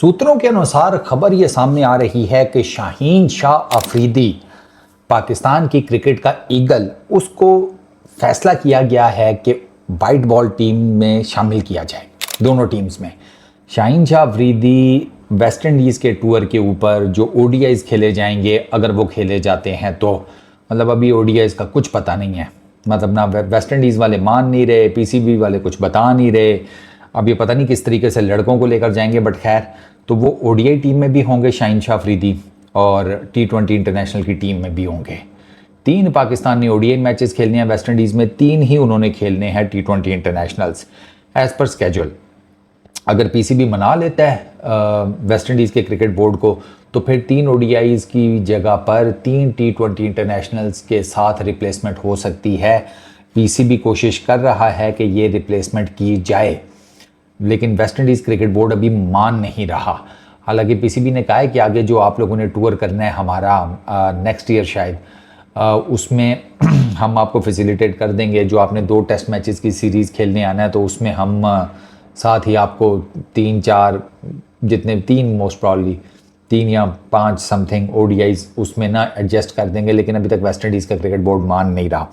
सूत्रों के अनुसार खबर ये सामने आ रही है कि शाहीन शाह अफरीदी पाकिस्तान की क्रिकेट का ईगल, उसको फैसला किया गया है कि वाइट बॉल टीम में शामिल किया जाए, दोनों टीम्स में। शाहीन शाह अफरीदी वेस्ट इंडीज़ के टूर के ऊपर जो ओडीआईज खेले जाएंगे, अगर वो खेले जाते हैं तो मतलब अभी ओडीआईज का कुछ पता नहीं है, मतलब ना वेस्ट इंडीज़ वाले मान नहीं रहे, पीसीबी वाले कुछ बता नहीं रहे। अब ये पता नहीं किस तरीके से लड़कों को लेकर जाएंगे, बट खैर, तो वो ओडीआई टीम में भी होंगे शाहीन शाह अफरीदी और T20 इंटरनेशनल की टीम में भी होंगे। 3 पाकिस्तान ने ओडीआई मैचेस खेलने हैं वेस्ट इंडीज़ में, 3 ही उन्होंने खेलने हैं T20 internationals as per schedule. अगर पीसीबी मना लेता है वेस्ट इंडीज़ के क्रिकेट बोर्ड को, तो फिर 3 ओडीआईज़ की जगह पर 3 T20 इंटरनेशनल्स के साथ रिप्लेसमेंट हो सकती है। पीसीबी कोशिश कर रहा है कि ये रिप्लेसमेंट की जाए, लेकिन वेस्ट इंडीज़ क्रिकेट बोर्ड अभी मान नहीं रहा। हालांकि पीसीबी ने कहा है कि आगे जो आप लोगों ने टूर करना है हमारा नेक्स्ट ईयर शायद, उसमें हम आपको फैसिलिटेट कर देंगे। जो आपने 2 टेस्ट मैचेस की सीरीज़ खेलने आना है, तो उसमें हम साथ ही आपको 3-4 जितने 3 मोस्ट प्रॉब्ली 3 या 5 समथिंग ओडीआईज उसमें ना एडजस्ट कर देंगे। लेकिन अभी तक वेस्ट इंडीज़ का क्रिकेट बोर्ड मान नहीं रहा।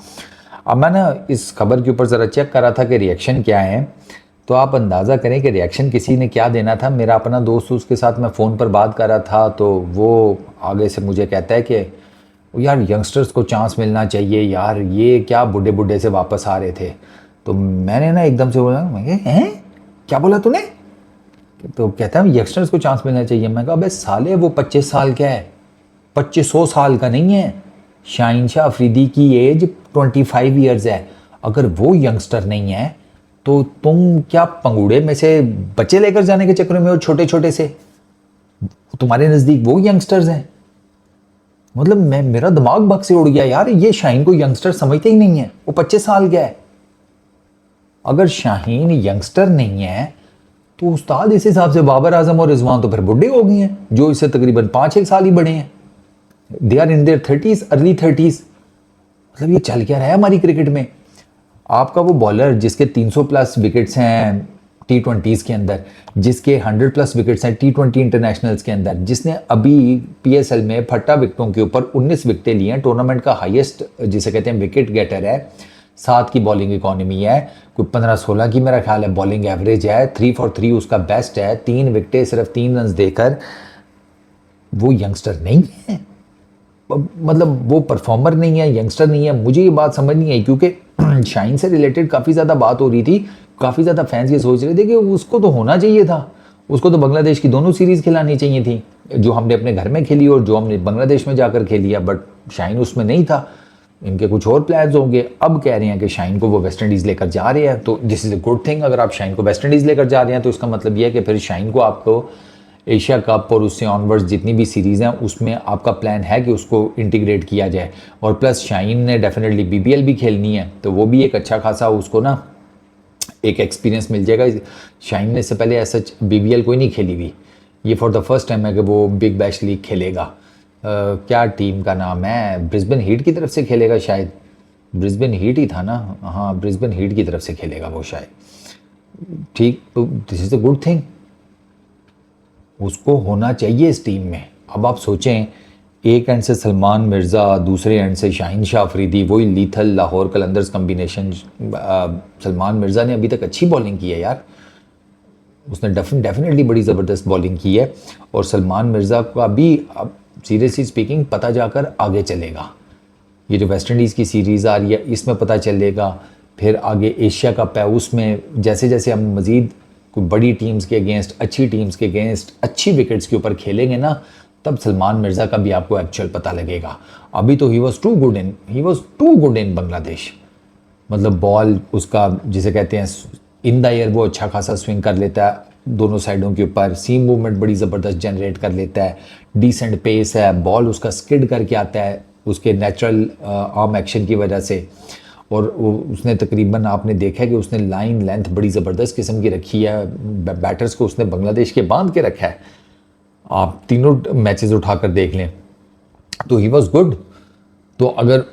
अब मैं ना इस खबर के ऊपर ज़रा चेक कर रहा था कि रिएक्शन क्या है, तो आप अंदाज़ा करें कि रिएक्शन किसी ने क्या देना था। मेरा अपना दोस्त, उसके साथ मैं फ़ोन पर बात कर रहा था, तो वो आगे से मुझे कहता है कि यार यंगस्टर्स को चांस मिलना चाहिए यार, ये क्या बुढ़े बुढ़े से वापस आ रहे थे। तो मैंने ना एकदम से बोला, मैं हैं क्या बोला तूने? तो कहता है यंगस्टर्स को चांस मिलना चाहिए। मैं कहा अबे साले, वो 25 साल का है, 2500 साल का नहीं है। शाहीन शाह अफरीदी की एज 25 ईयर्स है। अगर वो यंगस्टर नहीं है तो तुम क्या पंगूड़े में से बच्चे लेकर जाने के चक्कर में हो, छोटे छोटे से? तुम्हारे नज़दीक वो यंगस्टर्स हैं? मतलब मेरा दिमाग भग से उड़ गया यार, ये शाहीन को यंगस्टर समझते ही नहीं है। वो 25 साल का है। अगर शाहीन यंगस्टर नहीं है तो उस्ताद इस हिसाब से बाबर आजम और रिजवान तो फिर बुढ़े हो गए हैं, जो इससे तकरीबन 5-1 साल ही बड़े हैं। They are in their 30s, early 30s। मतलब ये चल क्या रहा है हमारी क्रिकेट में? आपका वो बॉलर जिसके 300 प्लस विकेट्स हैं T20s के अंदर, जिसके 100 प्लस विकेट्स हैं T20 इंटरनेशनल्स के अंदर, जिसने अभी PSL में फट्टा विकेटों के ऊपर 19 विकेटें ली हैं, टूर्नामेंट का हाईएस्ट जिसे कहते हैं विकेट गेटर है, 7 की बॉलिंग इकॉनमी है, कोई 15-16 की मेरा ख्याल है बॉलिंग एवरेज है, 3 for 3 उसका बेस्ट है, 3 विकेटें सिर्फ 3 रन देकर। वो यंगस्टर नहीं है, मतलब वो परफॉर्मर नहीं है, यंगस्टर नहीं है। मुझे ये बात समझ नहीं आई, क्योंकि शाहीन से रिलेटेड काफ़ी ज़्यादा बात हो रही थी, काफ़ी ज़्यादा फैंस ये सोच रहे थे कि उसको तो होना चाहिए था, उसको तो बांग्लादेश की दोनों सीरीज़ खिलानी चाहिए थी, जो हमने अपने घर में खेली और जो हमने बांग्लादेश में जाकर खेली है, बट शाहीन उसमें नहीं था। इनके कुछ और प्लान्स होंगे। अब कह रहे हैं कि शाहीन को वो वेस्ट इंडीज़ लेकर जा रहे हैं, तो this is a good thing. अगर आप शाहीन को वेस्ट इंडीज़ लेकर जा रहे हैं तो इसका मतलब ये है कि फिर शाहीन को आपको एशिया कप और उससे ऑनवर्ड्स जितनी भी सीरीज़ हैं उसमें आपका प्लान है कि उसको इंटीग्रेट किया जाए। और प्लस शाहीन ने डेफिनेटली BBL भी खेलनी है, तो वो भी एक अच्छा खासा उसको ना एक एक्सपीरियंस मिल जाएगा। शाहीन ने इससे पहले ऐसा BBL कोई नहीं खेली हुई, ये फॉर द फर्स्ट टाइम है कि वो बिग बैश लीग खेलेगा। क्या टीम का नाम है, ब्रिस्बेन हीट की तरफ से खेलेगा शायद, ब्रिस्बेन हीट ही था ना, हाँ ब्रिस्बेन हीट की तरफ से खेलेगा वो शायद। ठीक, तो this is a good thing, उसको होना चाहिए इस टीम में। अब आप सोचें, एक एंड से सलमान मिर्ज़ा, दूसरे एंड से शाहीन शाह अफरीदी, वही लीथल लाहौर कलंदर्स कम्बिनेशन। सलमान मिर्ज़ा ने अभी तक अच्छी बॉलिंग की है यार, उसने डेफिनेटली बड़ी ज़बरदस्त बॉलिंग की है। और सलमान मिर्ज़ा का भी अब सीरियसली स्पीकिंग पता जाकर आगे चलेगा। ये जो वेस्ट इंडीज़ की सीरीज़ आ रही है इसमें पता चलेगा, फिर आगे एशिया कप है उसमें जैसे जैसे हम मज़ीद कोई बड़ी टीम्स के अगेंस्ट, अच्छी टीम्स के अगेंस्ट, अच्छी विकेट्स के ऊपर खेलेंगे ना, तब सलमान मिर्ज़ा का भी आपको एक्चुअल पता लगेगा। अभी तो he was too good in Bangladesh. मतलब बॉल उसका जिसे कहते हैं इन द एयर वो अच्छा खासा स्विंग कर लेता है, दोनों साइडों के ऊपर सीम मूवमेंट बड़ी ज़बरदस्त जनरेट कर लेता है, डिसेंट पेस है, बॉल उसका स्किड करके आता है उसके नेचुरल आर्म एक्शन की वजह से। और उसने तकरीबन आपने देखा है कि उसने लाइन लेंथ बड़ी ज़बरदस्त किस्म की रखी है, बैटर्स को उसने बांग्लादेश के बांध के रखा है। आप तीनों मैचेस उठाकर देख लें तो ही वॉज गुड। तो अगर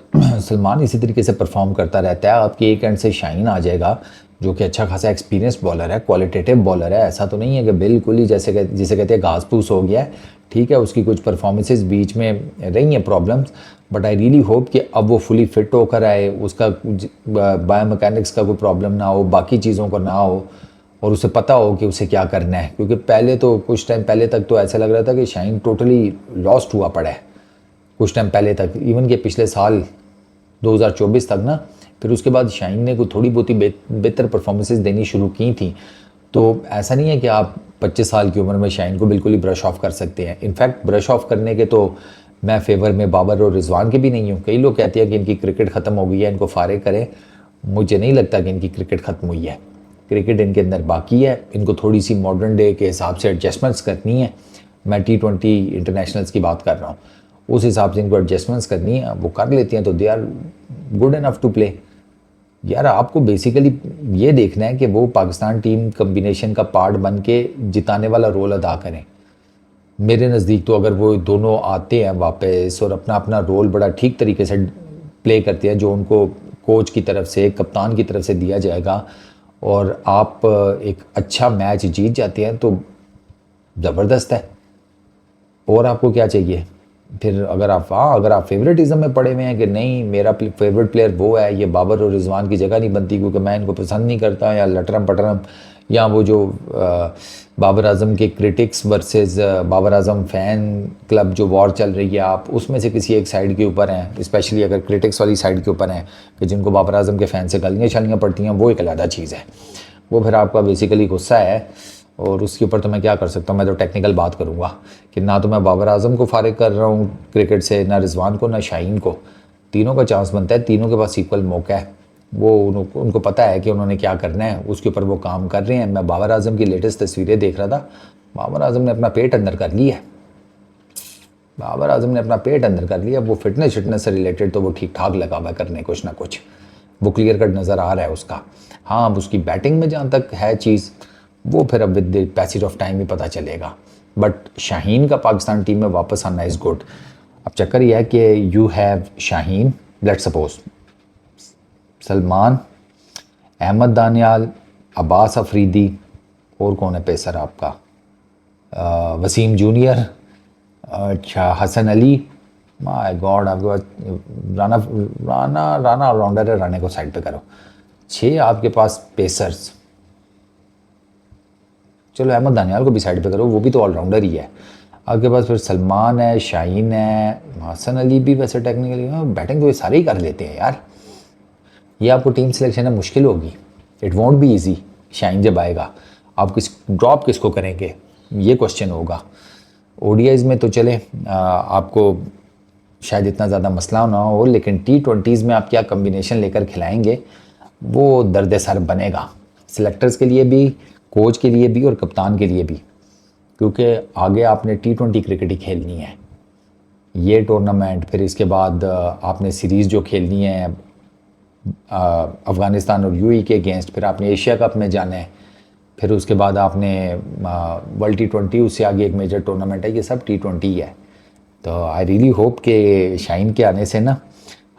सलमान इसी तरीके से परफॉर्म करता रहता है, आपके एक एंड से शाहीन आ जाएगा, जो कि अच्छा खासा एक्सपीरियंस बॉलर है, क्वालिटेटिव बॉलर है। ऐसा तो नहीं है कि बिल्कुल ही जिसे कहते हैं घास फूस हो गया है। ठीक है, उसकी कुछ परफॉर्मेंसेज बीच में रही हैं problems, but I really hope कि अब वो फुली फिट होकर आए, उसका बायोमैकेनिक्स का कोई प्रॉब्लम ना हो, बाकी चीज़ों को ना हो, और उसे पता हो कि उसे क्या करना है। क्योंकि पहले तो कुछ टाइम पहले तक तो ऐसा लग रहा था कि शाहीन टोटली लॉस्ट हुआ पड़ा है, कुछ टाइम पहले तक, इवन के पिछले साल 2024 तक ना। फिर उसके बाद शाहीन ने कोई थोड़ी बहुत ही बेहतर परफॉर्मेंसेज देनी शुरू की थी। तो ऐसा नहीं है कि आप 25 साल की उम्र में शाहीन को बिल्कुल ही ब्रश ऑफ कर सकते हैं। इनफैक्ट ब्रश ऑफ करने के तो मैं फेवर में बाबर और रिजवान के भी नहीं हूँ। कई लोग कहते हैं कि इनकी क्रिकेट ख़त्म हो गई है, इनको फारिग करें। मुझे नहीं लगता कि इनकी क्रिकेट ख़त्म हुई है। क्रिकेट इनके अंदर बाकी है, इनको थोड़ी सी मॉडर्न डे के हिसाब से एडजस्टमेंट्स करनी है। मैं T20 इंटरनेशनल्स की बात कर रहा हूँ, उस हिसाब से इनको एडजस्टमेंट्स करनी है, वो कर लेती हैं तो they are good enough to play. यार आपको बेसिकली ये देखना है कि वो पाकिस्तान टीम कम्बिनेशन का पार्ट बन के जिताने वाला रोल अदा करें। मेरे नज़दीक तो अगर वो दोनों आते हैं वापस और अपना अपना रोल बड़ा ठीक तरीके से प्ले करते हैं, जो उनको कोच की तरफ से, कप्तान की तरफ से दिया जाएगा, और आप एक अच्छा मैच जीत जाते हैं, तो ज़बरदस्त है। और आपको क्या चाहिए फिर? अगर आप फेवरेटिज्म में पड़े हुए हैं कि नहीं मेरा फेवरेट प्लेयर वो है, ये बाबर और रिजवान की जगह नहीं बनती क्योंकि मैं इनको पसंद नहीं करता, या लटरम पटरम, या वो जो बाबर आजम के critics versus Babar Azam fan club जो वॉर चल रही है, आप उसमें से किसी एक साइड के ऊपर हैं, स्पेशली अगर क्रिटिक्स वाली साइड के ऊपर हैं कि जिनको बाबर आजम के फ़ैन से गालियाँ शालियाँ पड़ती हैं, वो एक अलग चीज़ है। वो फिर आपका बेसिकली गुस्सा है, और उसके ऊपर तो मैं क्या कर सकता हूँ। मैं तो टेक्निकल बात करूँगा कि ना तो मैं बाबर आजम को फारिग कर रहा हूँ क्रिकेट से, ना रिजवान को, ना शाहीन को। तीनों का चांस बनता है, तीनों के पास इक्वल मौका है। वो उनको पता है कि उन्होंने क्या करना है, उसके ऊपर वो काम कर रहे हैं। मैं बाबर आजम की लेटेस्ट तस्वीरें देख रहा था, बाबर आजम ने अपना पेट अंदर कर लिया है। बाबर आजम ने अपना पेट अंदर कर लिया। वो फिटनेस से रिलेटेड तो वो ठीक ठाक लगा हुआ करने कुछ ना कुछ, वो क्लियर कट नज़र आ रहा है उसका। हाँ, अब उसकी बैटिंग में जहाँ तक है चीज़, वो फिर अब with the passage of time ही पता चलेगा। बट शाहीन का पाकिस्तान टीम में वापस आना इज़ गुड। अब चक्कर यह है कि you have Shaheen, let's suppose Salman, Ahmed Daniyal, Abbas Afridi, और कौन है पेसर आपका, वसीम जूनियर, अच्छा हसन अली, माय गॉड आपके पास राना राना राना ऑलराउंडर है, राने को साइड पे करो। 6 आपके पास पेसर्स। चलो अहमद दानियाल को भी साइड पे करो, वो भी तो ऑलराउंडर ही है। आपके पास फिर सलमान है, शाहीन है, हसन अली भी वैसे टेक्निकली बैटिंग तो ये सारे ही कर लेते हैं यार। ये आपको टीम सिलेक्शन में मुश्किल होगी, it won't be easy. Shaheen जब आएगा आप ड्रॉप किसको करेंगे, ये क्वेश्चन होगा। ओडीआईज़ में तो चले आपको शायद इतना ज़्यादा मसला ना हो, लेकिन T20s में आप क्या कम्बिनेशन लेकर खिलाएंगे, वो दर्द सर बनेगा सिलेक्टर्स के लिए भी, कोच के लिए भी, और कप्तान के लिए भी। क्योंकि आगे आपने T20 क्रिकेट ही खेलनी है, ये टूर्नामेंट, फिर इसके बाद आपने सीरीज़ जो खेलनी है अफ़गानिस्तान और यूएई के अगेंस्ट, फिर आपने एशिया कप में जाना है, फिर उसके बाद आपने वर्ल्ड T20, उससे आगे एक मेजर टूर्नामेंट है, ये सब T20 ही है। तो आई रियली होप कि शाहीन के आने से ना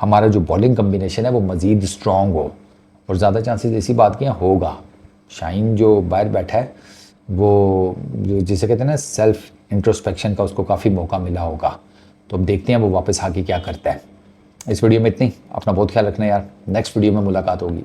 हमारा जो बॉलिंग कम्बिनेशन है वो मज़ीद स्ट्रॉन्ग हो, और ज़्यादा चांसेस इसी बात के यहाँ होगा। शाहीन जो बाहर बैठा है, वो जो जिसे कहते हैं ना सेल्फ इंट्रोस्पेक्शन का, उसको काफ़ी मौका मिला होगा। तो अब देखते हैं वो वापस आके क्या करता है। इस वीडियो में इतनी, अपना बहुत ख्याल रखना यार। नेक्स्ट वीडियो में मुलाकात होगी।